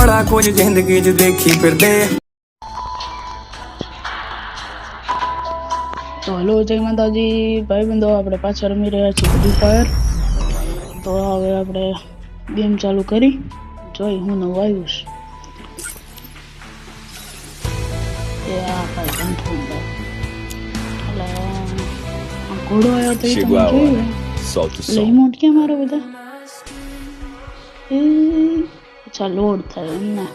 बड़ा कुछ जिंदगी च देखी फिरदे। तो हेलो जय माताजी भाई बंधो આપણે પાછા રમી રહ્યા છીએ ફ્રી ફાયર। તો હવે આપણે ગેમ ચાલુ કરી જોઈ હું નવું આવ્યું છે એ આ ભાઈ કંટ્રોલ એટલે આ ઘોડો આવ્યો તો તમે જોયું એટલે ઇમોટ ક્યાં મારો બધા એ અચ્છા લોડ થાય એમને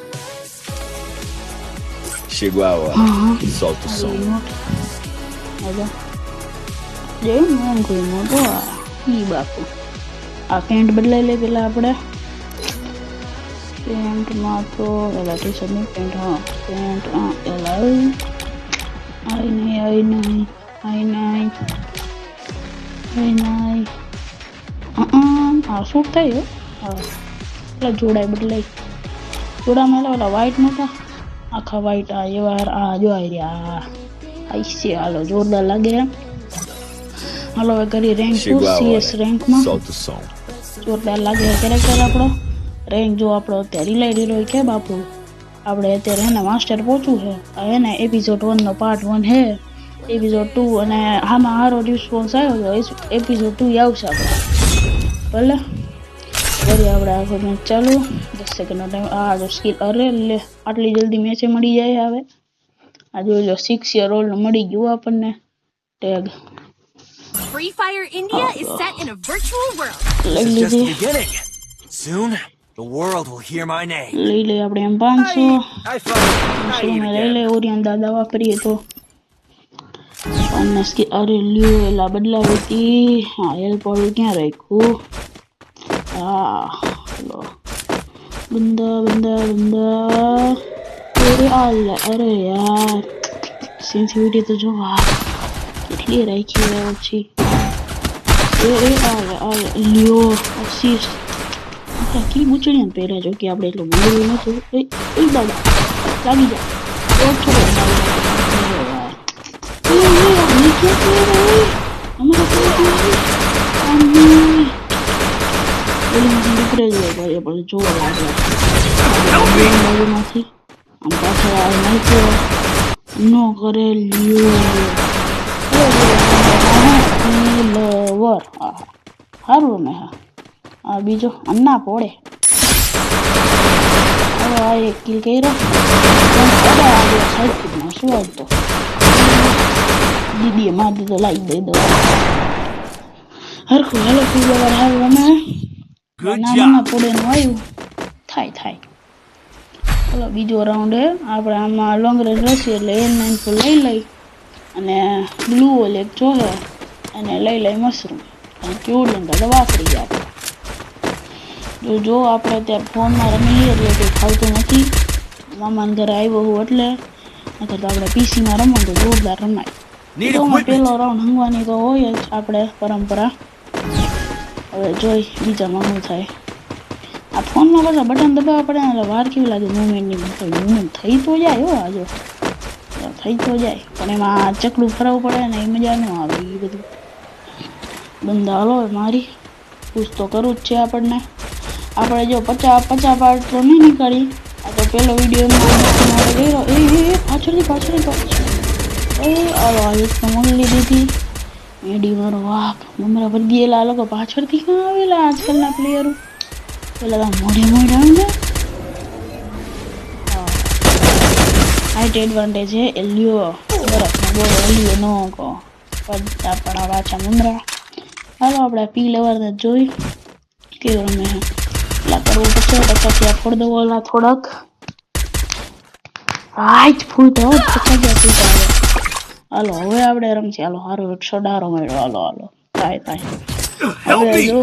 Chegou a hora. Solta o som. Ada. Dia memang gue mau doa. Ih bapu. Paint બદલાઈ લે પેલા આપણે. પેન્ટ માં તો એલા ટી-શર્ટ ની પેન્ટ હા પેન્ટ એલા આઈ નહીં આ શૂટ થાય હા પેલા જોડાય બદલાઈ જોડામાં એલા વ્હાઈટ નહોતા આખા વ્હાઈટ આ એવા આ જો આવી રહ્યા આઈસી હાલો જોરદાર લાગે હાલો હવે કરી રેન્ક 2 CS રેન્ક માં જોરદાર લાગે કેરેક્ટર આપણો રેન્ક જો આપણો અત્યારે રિલાઇડ કે બાપુ આપણે અત્યારે હે ને માસ્ટર પહોંચવું છે હે ને એપિસોડ 1 નો પાર્ટ 1 હે એપિસોડ 2 અને આમાં હારો રિસ્પોન્સ આવ્યો તો એપિસોડ 2 આવશે આપણે ભલે કરીએ આપણે આખો મેચ ચાલુ 10 સેકન્ડનો ટાઈમ આ જો સ્કિલ અરે લે આટલી જલ્દી મેચે મળી જાય હવે આ જોઈ લો 6 યર ઓલ્ડ મળી ગયું આપણને tag Free Fire India is set in a virtual world. This is just the beginning. Soon, the world will hear my name. લઈ લે આપણે એમ 500 લઈ લે ઓરિયન દાદા વાપરીએ તો અને સ્કિલ અરે લ્યો એલા બદલાવી હતી હા હેલ્પ વાળું ક્યાં રાખ્યું લો બંદા અરે યાર સેન્સિટિવિટી તો જો કેટલી રાખી રહ્યો છે લ્યો અસિસ્ટ કી બુચડીને પહેર્યા જો કે આપણે એટલું મળ્યું નતું એ દાદા લાગી જા પણ જોવા લાગે નથી આમ પાછળ નાખ્યો નો કરે લ્યો સારું ને હા બીજો અન્ના પોડે હવે આ એક કિલ કર્યો શું આવતો દીદીએ માર દીધો લાવી દઈ દો હરખું હેલો પીવા હારું અમે નાના પોડે નું આવ્યું થાય ચલો બીજો રાઉન્ડ હે આપણે આમાં લોંગ રેન્જ રહેશે એટલે M9 લઈ અને બ્લુ ઓલ એક જોહે અને લઈ મશરૂમ અને ક્યુડન દાદા વાપરી ગયા આપણે જો આપણે અત્યારે ફોનમાં રમી લઈએ એટલે કંઈ ખાવતું નથી મામાને ઘરે આવ્યો હું એટલે નકર તો આપણે પીસીમાં રમો તો જોરદાર રમાય પહેલો રાઉન્ડ હંગવાની તો હોય જ આપણે પરંપરા હવે જોઈ બીજામાં શું થાય આ ફોનમાં બધા બટન દબાવવા પડે ને એટલે વાર કેવી લાગે મૂવમેન્ટની મૂવમેન્ટ થઈ તો જાય હો આજો થઈ તો જાય પણ એમાં ચકડું ફરાવવું પડે ને એ મજા ન આવે એ બધું બંધા હલો મારી પૂછ તો કરવું જ છે આપણને આપણે જો 50 પાર્ટ તો નહીં નીકળી આ તો પહેલો વિડીયો પાછળ એ આવો એક તો મોકલી દીધી મેડી મારો વાક મમરા ભરી ગયેલા લોકો પાછળથી ક્યાં આવેલા આજકાલના પ્લેયરો પેલા મોડે આવે ને હાઈટ એડવાન્ટેજ છે એલિયો બરફમાં બોલો એલિયો નો કહો પડતા પણ વાચા મમરા હાલો આપણે પી લેવાને જોઈ કેવું રમે એટલા કરવું પડશે પછી ફોડ દો ઓલા થોડાક રાઈટ ફૂલ તો હાલો હવે આપણે રમશે હાલો સારો સડારો મળ્યો હાલો થાય હવે જો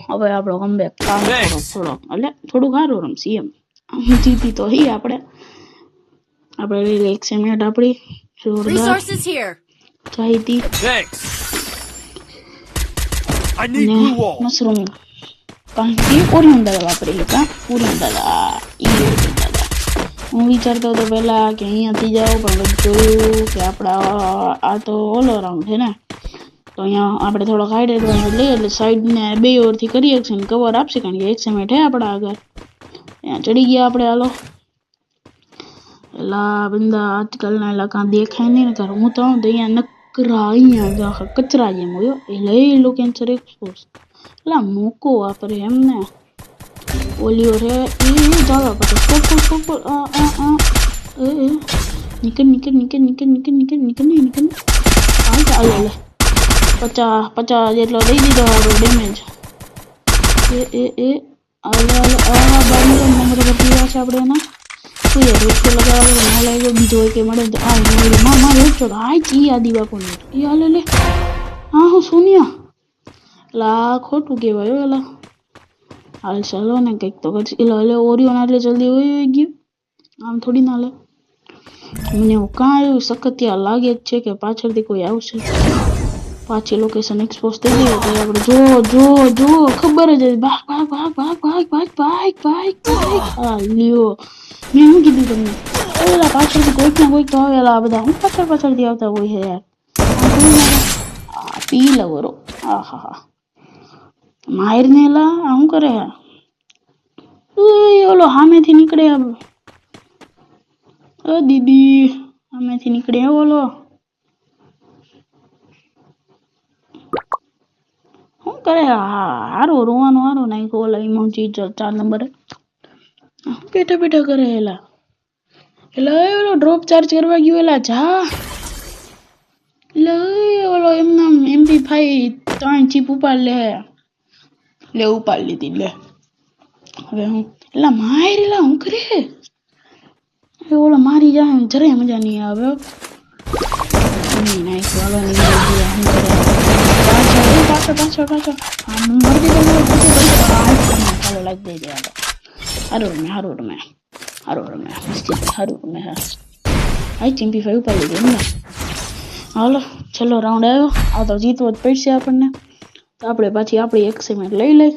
હવે આપણો કમબેક થોડોક એટલે થોડું સારું રમશી એમ જીતી તો હી આપણે એક સેમિનેટ આપણી જોરદાર ચાહીતી મશરૂમ કાંઈ ઓરિયન દાદા વાપરી લીધા ઓરિયન દાદા હું વિચારતો હતો પેલા કે અહીંયાથી જાઓ પણ જોયું કે આપણા આ તો ઓલો રાઉન્ડ છે ને તો અહીંયા આપણે થોડોક હાઈડ એડવાન્ટેજ લઈએ એટલે સાઈડને બે ઓવરથી કરી શકશે ને કવર આપશે કારણ કે એક સેમિનેટ હે આપણા આગળ અહીંયા ચડી ગયા આપણે. હાલો એલા બંદા આજકાલના એલા દેખાય નહીં ને કારણ હું તો આવું તો અહીંયા નકરા અહીંયા કચરા જેમ હોય એ લઈ લો કેન્સર એક્સપોઝ એલા મૂકો વાપરે એમને ઓલિયો રે એ જવા પડે સોપો નીકળ ચાલો લે 50 જેટલો દઈ દીધો આપણો ડેમેજ નંબર પીવા છે આપણે એના શું યાર રોટો લગાવવા ના લાગ્યો બીજો હોય કે મળે આ માં રોટો આ ચી આદિ બાપુ એ હાલે લે હા હું સોનિયા લા ખોટું કહેવાય એલા હાલ ચાલો ને કંઈક તો કરશે એટલે ઓરિયો ના એટલે જલ્દી હોય ગયું આમ થોડી ના લે મને કાં એવું સખતિયા લાગે જ છે કે પાછળથી કોઈ આવશે પાછી લોકેશન એક્સપોઝ થઈ ગઈ એટલે આપણે જો ખબર જ ભાગ હા લ્યો મેં શું કીધું તમને એલા પાછળથી કોઈક ને કોઈક તો આવેલા આ બધા હું પાછળથી આવતા હોય છે યાર પી લવરો હા માહિર ને એલા શું કરે ઓલો સામેથી નીકળે દીદી સામેથી નીકળે ઓલો શું કરે હારું રોવાનું હારું નાખ્યું ઓલા ઇમોજી 4 નંબરે બેઠા કરે એલા ઓલો ડ્રોપ ચાર્જ કરવા ગયો એલા જા ઓલો એમના MP5 3 ચીપ ઉપાડ લે ઉપાડ લીધી લે હવે હું એલા માર એલા હું કરે ઓલો મારી જાય જરાય મજા નહીં આવે પાછળ લાગી દે હારું રમે આઈ MP5 ઉપર લીધી એમને હાલો છેલ્લો રાઉન્ડ આવ્યો આ તો જીતવો જ પડશે આપણને તો આપણે પાછી આપણી એક્સેમેન્ટ લઈ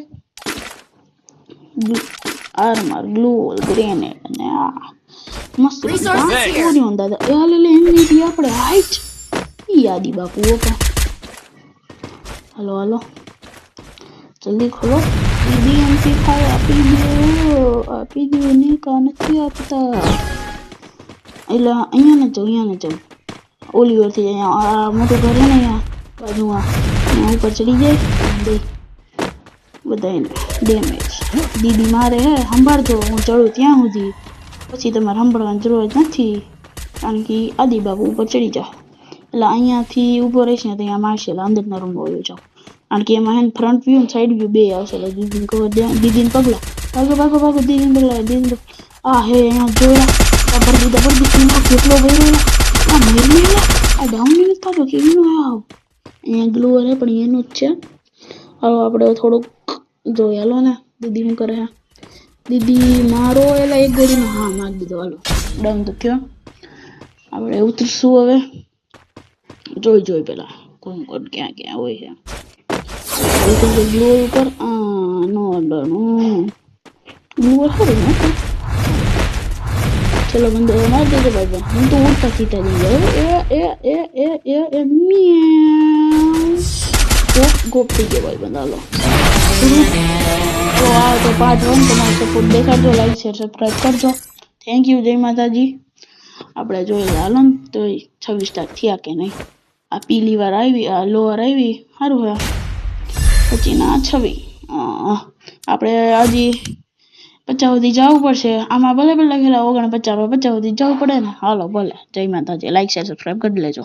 આરમાર ગ્લુ ગ્રેનેડ અને મસ્ત ઓરિયોન દાદા એ હાલે લે MVP આપણે હાઈટ યાદી બાપુ ઓપા હાલો જલ્દી ખોલો MP5 આપી દો ને કા નથી આપતા એટલે અહીંયા ને જાઉં ઓલિવરથી અહીંયા મોટું ઘર ને અહીંયા બાજુમાં અહીંયા ઉપર ચડી જાય બધાને ડેમેજ દીદી મારે હે સંભાળજો હું ચડું ત્યાં સુધી પછી તમારે સંભાળવાની જરૂર જ નથી કારણ કે આદિ બાબુ ઉપર ચડી જાઓ એટલે અહીંયાથી ઊભો રહીશ ને ત્યાં મારશે એટલે અંદરના રૂમમાં વયો જાઓ કારણ કે એમાં હે ફ્રન્ટ વ્યૂ અને સાઈડ વ્યૂ બે આવશે એટલે દીદીને પગલા ભાગો દીદીને પગલા આ હે અહીંયા જોયા આ ભરદી કેટલો ભર્યો આ મેરેલા આ ડાઉન નથી થતો કેવીનો આવ અહીંયા ગ્લુઅર હે પણ એનું જ છે હાલો આપણે થોડુંક જોઈએ હાલો ને દીદી શું કરે દીદી મારો એલા એક ગોળીનો હા મારી દીધો હાલો ડાઉન તો કયો આપણે ઉતરશું હવે જોઈ પેલા કોણ ક્યાં હોય છે ગ્લુઅર ઉપર ગ્લુઅર ખરું ને ચલો બંધ મારી દેજો ભાઈ હું તો ઉડતા સીધા જઈ ગયો ગોપી ગયો ભાઈ બંધ હાલો તો આ તો પાર્ટ 1 તમારો સપોર્ટ દેખાડજો લાઈક શેર સબસ્ક્રાઇબ કરજો થેન્ક યુ જય માતાજી આપણે જોઈએ હાલો ને તો 26 સ્ટાર થયા કે નહીં આ પીલી વાર આવી આ લોઅર આવી સારું હે પછી ના 26 આપણે હજી 50 સુધી જવું પડશે આમાં ભલે લખેલા 49 50 સુધી જવું પડે ને હાલો ભલે જય માતાજી લાઈક શેર સબસ્ક્રાઇબ કરી લેજો